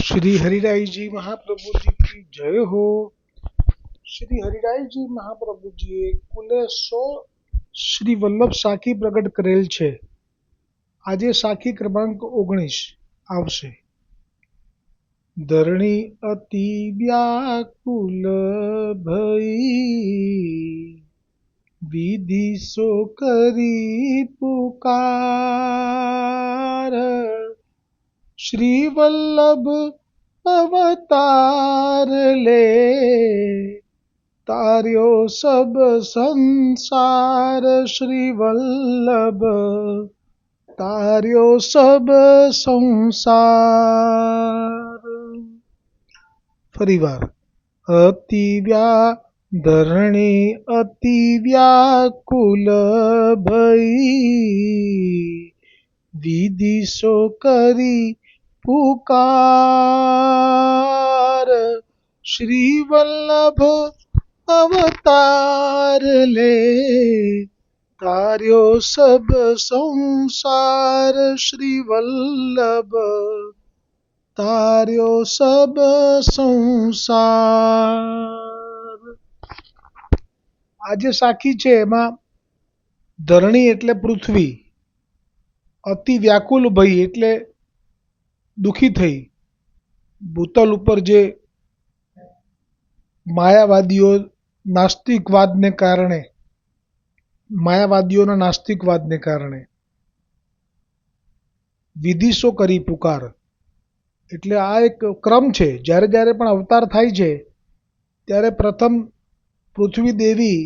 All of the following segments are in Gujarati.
श्री हरिराय जी महाप्रभु जी की जय हो। श्री हरिराय जी महाप्रभु जी કુલે 100 શ્રી વલ્લભ સાખી પ્રગટ કરેલ છે। આજે સાખી ક્રમાંક 19 આવશે। ધરણી અતિ વ્યાકુલ ભઈ, વિધિ સો કરી પુકાર। શ્રી વલ્લભ અવતાર લે, તાર્યો સબ સંસાર। શ્રી વલ્લભ તાર્યો સબ સંસાર। ફરીવાર અતિ ધરણી અતિ વ્યાકુલ ભઈ, વિધિ સો કરી પુકાર। શ્રી વલ્લભ અવતાર લે, તાર્યો સબ સંસાર। શ્રી વલ્લભ તાર્યો સબ સંસાર। આજે સાખી છે એમાં ધરણી એટલે પૃથ્વી, અતિ વ્યાકુલ ભઈ એટલે દુઃખી થઈ। ભૂતલ ઉપર જે માયાવાદીઓના નાસ્તિકવાદને કારણે વિધિશો કરી પુકાર, એટલે આ એક ક્રમ છે। જ્યારે જ્યારે પણ અવતાર થાય છે ત્યારે પ્રથમ પૃથ્વી દેવી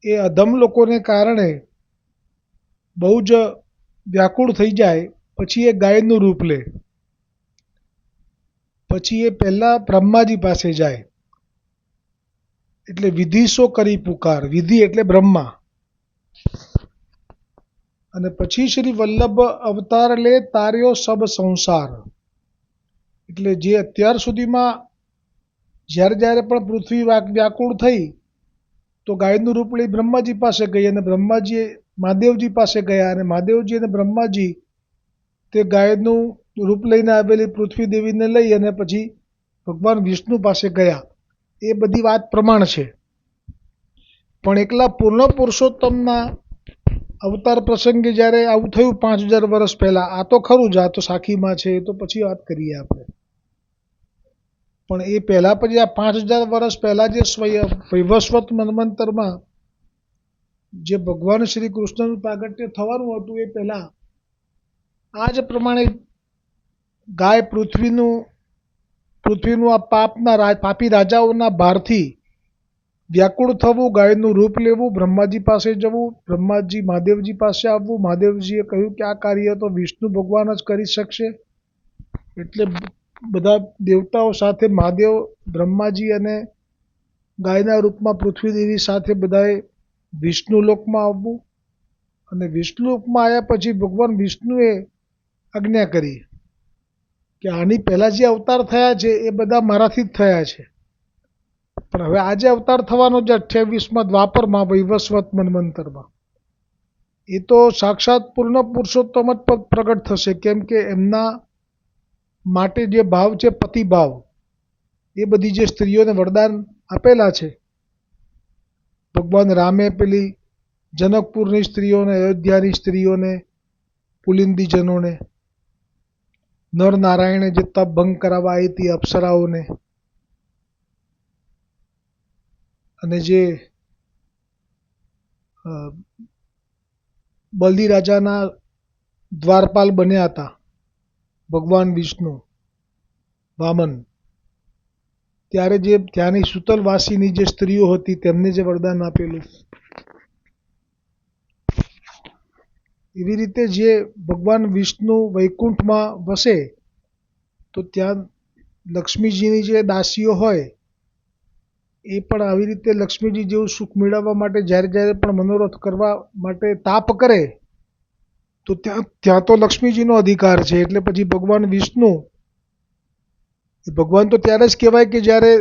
એ અધમ લોકોને કારણે બહુ જ વ્યાકુળ થઈ જાય, પછી એ ગાયનું રૂપ લે, પછી એ પહેલા બ્રહ્માજી પાસે જાય, એટલે વિધિશો કરી પુકાર। વિધિ એટલે બ્રહ્મા, અને પછી શ્રી વલ્લભ અવતાર લે, તાર્યો સબ સંસાર। એટલે જે અત્યાર સુધીમાં જ્યારે જ્યારે પણ પૃથ્વી વ્યાકુળ થઈ તો ગાયનું રૂપ લઈ બ્રહ્માજી પાસે ગઈ, અને બ્રહ્માજી મહાદેવજી પાસે ગયા, અને મહાદેવજી અને બ્રહ્માજી તે ગાયનું રૂપ લઈને આવેલી પૃથ્વી દેવીને લઈ અને પછી ભગવાન વિષ્ણુ પાસે ગયા। એ બધી વાત પ્રમાણ છે, પણ એકલા પૂર્ણ પુરુષોત્તમના અવતાર પ્રસંગે જ્યારે આવું થયું 5000 વર્ષ પહેલાં, આ તો ખરું જ, આ તો સાખીમાં છે, એ તો પછી વાત કરીએ આપણે। પણ એ પહેલાં પછી આ 5000 વર્ષ પહેલાં જે વૈવસ્વત મન્વંતરમાં જે ભગવાન શ્રી કૃષ્ણનું પ્રાગટ્ય થવાનું હતું, એ પહેલાં આ જ પ્રમાણે ગાય પૃથ્વીનું આ પાપી રાજાઓના ભારથી વ્યાકુળ થવું, ગાયનું રૂપ લેવું, બ્રહ્માજી પાસે જવું, બ્રહ્માજી મહાદેવજી પાસે આવવું, મહાદેવજીએ કહ્યું કે આ કાર્ય તો વિષ્ણુ ભગવાન જ કરી શકશે, એટલે બધા દેવતાઓ સાથે મહાદેવ, બ્રહ્માજી અને ગાયના રૂપમાં પૃથ્વી દેવી સાથે બધાએ વિષ્ણુ લોકમાં આવવું, અને વિષ્ણુ લોકમાં આવ્યા પછી ભગવાન વિષ્ણુએ આજ્ઞા કરી કે આની પહેલાં જે અવતાર થયા છે એ બધા મારાથી જ થયા છે, પણ હવે આજે અવતાર થવાનો છે 28મા દ્વાપરમાં વૈવસ્વત મન્વંતરમાં, એ તો સાક્ષાત પૂર્ણ પુરુષોત્તમ જ પ્રગટ થશે, કેમ કે એમના માટે જે ભાવ છે પતિભાવ, એ બધી જે સ્ત્રીઓને વરદાન આપેલા છે, ભગવાન રામે પેલી જનકપુરની સ્ત્રીઓને, અયોધ્યાની સ્ત્રીઓને, પુલિંદીજનોને, નર નારાયણે જે તપ ભંગ કરાવવા આવી હતી અપ્સરાઓને, અને જે બલદી રાજાના દ્વારપાલ બન્યા હતા ભગવાન વિષ્ણુ વામન, ત્યારે જે ત્યાંની સુતલવાસીની જે સ્ત્રીઓ હતી તેમને જે વરદાન આપેલું, એવી રીતે જે ભગવાન વિષ્ણુ વૈકુંઠમાં વસે તો ત્યાં લક્ષ્મીજીની જે દાસીઓ હોય એ પણ આવી રીતે લક્ષ્મીજી જેવું સુખ મેળવવા માટે જ્યારે જ્યારે પણ મનોરથ કરવા માટે તાપ કરે તો ત્યાં તો લક્ષ્મીજીનો અધિકાર છે, એટલે પછી ભગવાન વિષ્ણુ ભગવાન તો ત્યારે જ કહેવાય કે જ્યારે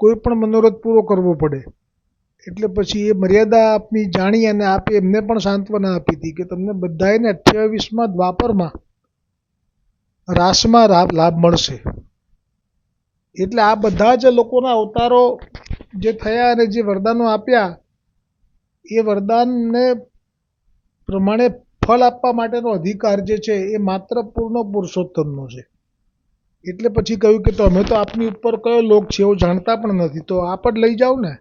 કોઈ પણ મનોરથ પૂરો કરવો પડે, એટલે પછી એ મર્યાદા આપની જાણી અને આપે એમને પણ સાંત્વના આપી હતી કે તમને બધાને 28મા દ્વાપરમાં રાસમાં લાભ મળશે, એટલે આ બધા જ લોકોના અવતારો જે થયા અને જે વરદાનો આપ્યા એ વરદાનને પ્રમાણે ફળ આપવા માટેનો અધિકાર જે છે એ માત્ર પૂર્ણ પુરુષોત્તમનો છે. એટલે પછી કહ્યું કે તમે તો આપની ઉપર કયો લોક છે એવું જાણતા પણ નથી, તો આપ જ લઈ જાઓ ને.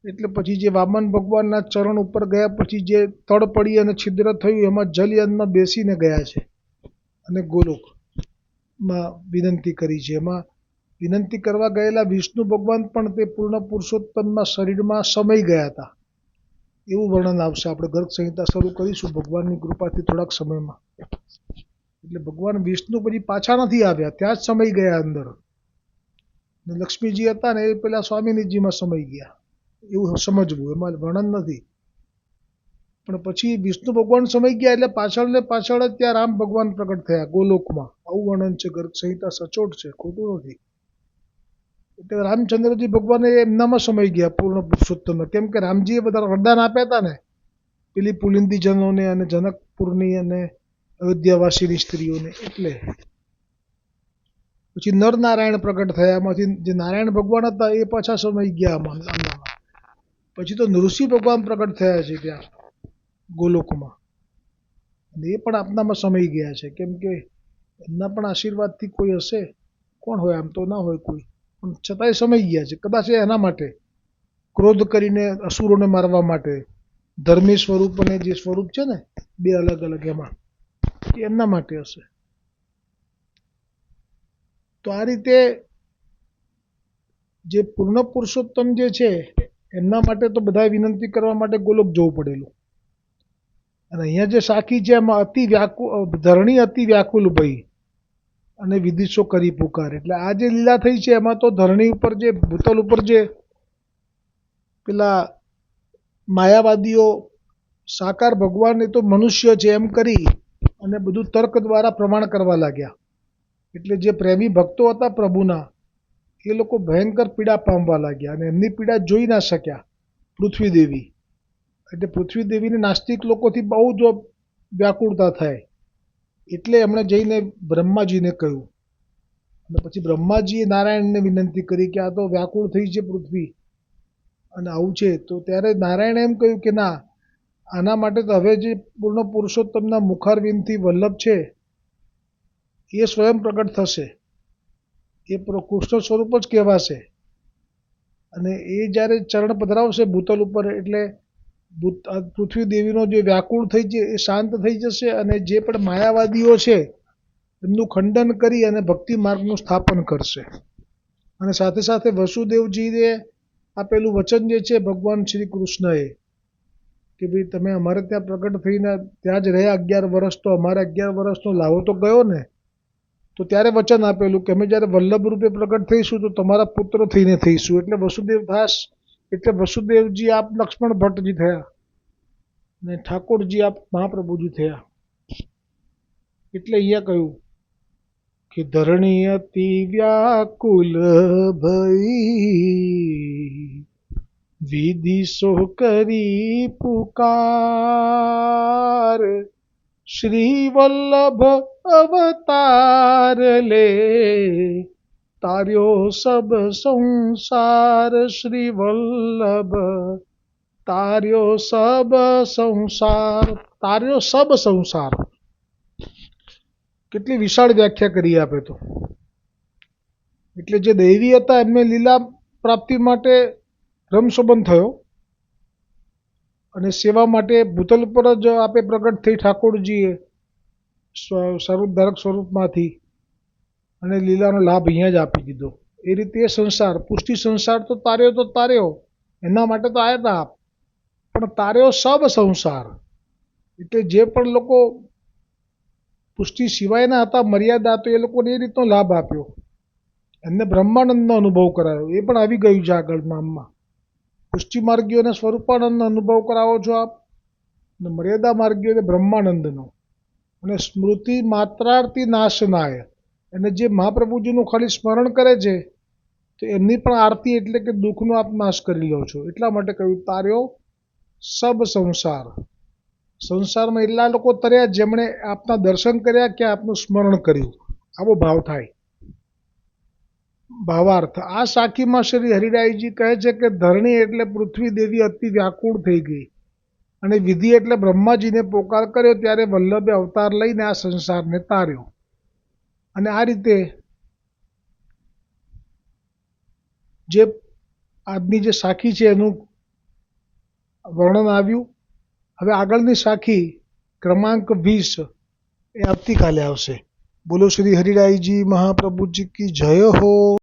એટલે પછી જે વામન ભગવાનના ચરણ ઉપર ગયા પછી જે તળ પડી અને છિદ્ર થયું એમાં જલયનમાં બેસીને ગયા છે અને ગોલોકમાં વિનંતી કરી છે. એમાં વિનંતી કરવા ગયેલા વિષ્ણુ ભગવાન પણ તે પૂર્ણ પુરુષોત્તમના શરીરમાં સમાઈ ગયા હતા એવું વર્ણન આવશે. આપણે ગર્ગ સંહિતા શરૂ કરીશું ભગવાનની કૃપાથી થોડાક સમયમાં. એટલે ભગવાન વિષ્ણુ પછી પાછા નથી આવ્યા, ત્યાં જ સમાઈ ગયા અંદર. લક્ષ્મીજી હતા ને એ પેલા સ્વામિનીજીમાં સમાઈ ગયા એવું સમજવું, એમાં વર્ણન નથી. પણ પછી વિષ્ણુ ભગવાન સમાઈ ગયા એટલે પાછળ ને પાછળ જ ત્યાં રામ ભગવાન પ્રગટ થયા ગોલોકમાં, આવું વર્ણન છે. ગર્ગ સંહિતા સચોટ છે, ખોટું નથી. એટલે રામચંદ્રજી ભગવાન એમનામાં સમાઈ ગયા પૂર્ણ પુરુષોત્તમમાં, કેમ કે રામજીએ બધા વરદાન આપ્યા હતા ને પેલી પુલિંદીજનોને અને જનકપુરની અને અયોધ્યાવાસીની સ્ત્રીઓને. એટલે પછી નર નારાયણ પ્રગટ થયા, એમાંથી જે નારાયણ ભગવાન હતા એ પાછા સમાઈ ગયા આમાં. પછી તો નૃસિંહ ભગવાન પ્રગટ થયા છે ત્યાં ગોલોકમાં, અને એ પણ આપનામાં સમાઈ ગયા છે, કેમ કે એમના પણ આશીર્વાદથી કોઈ હશે. કોણ હોય? આમ તો ના હોય કોઈ, પણ છતાંય સમાઈ ગયા છે. કદાચ એના માટે ક્રોધ કરીને અસુરોને મારવા માટે, ધર્મી સ્વરૂપ અને જે સ્વરૂપ છે ને બે અલગ અલગ, એમાં એમના માટે હશે. તો આ રીતે જે પૂર્ણ પુરુષોત્તમ જે છે એમના માટે તો બધા વિનંતી કરવા માટે ગોલોક જવું પડેલું. અને અહીંયા જે સાખી છે એમાં અતિ વ્યાકુળ, ધરણી અતિ વ્યાકુલ ભઈ અને વિદિશો કરી પુકાર. એટલે આ જે લીલા થઈ છે એમાં તો ધરણી ઉપર જે ભૂતલ ઉપર જે પેલા માયાવાદીઓ સાકાર ભગવાન એ તો મનુષ્ય છે એમ કરી અને બધું તર્ક દ્વારા પ્રમાણ કરવા લાગ્યા. એટલે જે પ્રેમી ભક્તો હતા પ્રભુના એ લોકો ભયંકર પીડા પામવા લાગ્યા અને એમની પીડા જોઈ ના શક્યા પૃથ્વી દેવી. એટલે પૃથ્વી દેવીને નાસ્તિક લોકોથી બહુ જ વ્યાકુળતા થાય, એટલે એમણે જઈને બ્રહ્માજીને કહ્યું. અને પછી બ્રહ્માજીએ નારાયણને વિનંતી કરી કે આ તો વ્યાકુળ થઈ છે પૃથ્વી અને આવું છે. તો ત્યારે નારાયણે એમ કહ્યું કે ના, આના માટે તો હવે જે પૂર્ણ પુરુષોત્તમના મુખારવિંદથી વલ્લભ છે એ સ્વયં પ્રગટ થશે, એ કૃષ્ણ સ્વરૂપ જ કહેવાશે. અને એ જ્યારે ચરણ પધરાવશે ભૂતલ ઉપર એટલે પૃથ્વી દેવીનો જે વ્યાકુળ થઈ છે એ શાંત થઈ જશે અને જે પણ માયાવાદીઓ છે એમનું ખંડન કરી અને ભક્તિ માર્ગનું સ્થાપન કરશે. અને સાથે સાથે વસુદેવજીએ આપેલું વચન જે છે ભગવાન શ્રી કૃષ્ણએ કે ભાઈ તમે અમારે ત્યાં પ્રગટ થઈને ત્યાં જ રહ્યા 11 વર્ષ, તો અમારે 11 વર્ષનો લાવો તો ગયો ને. તો ત્યારે વચન આપેલું કે અમે જ્યારે વલ્લભ રૂપે પ્રગટ થઈશું તો તમારા પુત્ર થઈને થઈશું. એટલે વસુદેવ દાસ એટલે વસુદેવજી આપ લક્ષ્મણ ભટ્ટજી થયા ને ઠાકોરજી આપ મહાપ્રભુજી થયા. એટલે અહીંયા કહ્યું કે ધરણી અતિ વ્યાકુલ ભઈ વિદિશો કરી પુકાર, શ્રી વલ્લભ અવતાર લે તાર્યો સબ સંસાર. શ્રી વલ્લભ તાર્યો સબ સંસાર. તાર્યો સબ સંસાર, કેટલી વિશાળ વ્યાખ્યા કરી આપે તો. એટલે જે દૈવી હતા એમને લીલા પ્રાપ્તિ માટે બ્રહ્મ સંબંધ થયો અને સેવા માટે ભૂતલ પર જ આપે પ્રગટ થઈ ઠાકોરજીએ સ્વરૂપધારક સ્વરૂપમાંથી અને લીલાનો લાભ અહીંયા જ આપી દીધો. એ રીતે એ સંસાર પુષ્ટિ સંસાર તો તાર્યો એના માટે તો આવ્યા હતા આપ, પણ તાર્યો સબ સંસાર એટલે જે પણ લોકો પુષ્ટિ સિવાયના હતા મર્યાદા, તો એ લોકોને એ રીતનો લાભ આપ્યો, એમને બ્રહ્માનંદનો અનુભવ કરાયો. એ પણ આવી ગયું છે આગળ નામમાં. પુષ્ટિ માર્ગીઓને સ્વરૂપાનંદનો અનુભવ કરાવો છો આપ, અને મર્યાદા માર્ગીઓને બ્રહ્માનંદનો. અને સ્મૃતિ માત્રાર્થી નાશનાય, અને જે મહાપ્રભુજીનું ખાલી સ્મરણ કરે છે તો એમની પણ આરતી એટલે કે દુઃખનો આપ નાશ કરી લો છો. એટલા માટે કહ્યું તાર્યો સબ સંસાર. સંસારમાં એટલા લોકો તર્યા જેમણે આપના દર્શન કર્યા કે આપનું સ્મરણ કર્યું, આવો ભાવ થાય. ભાવાર્થ આ સાખીમાં શ્રી હરિરાયજી કહે છે કે ધરણી એટલે પૃથ્વી દેવી અતિ વ્યાકુળ થઈ ગઈ અને વિધિ એટલે બ્રહ્માજીને પોકાર કર્યો ત્યારે વલ્લભે અવતાર લઈને આ સંસારને તાર્યો. અને આ રીતે જે આજની જે સાખી છે એનું વર્ણન આવ્યું. હવે આગળની સાખી ક્રમાંક 20 એ આવતીકાલે આવશે. બોલો શ્રી હરિરાયજી મહાપ્રભુજી કી જય હો.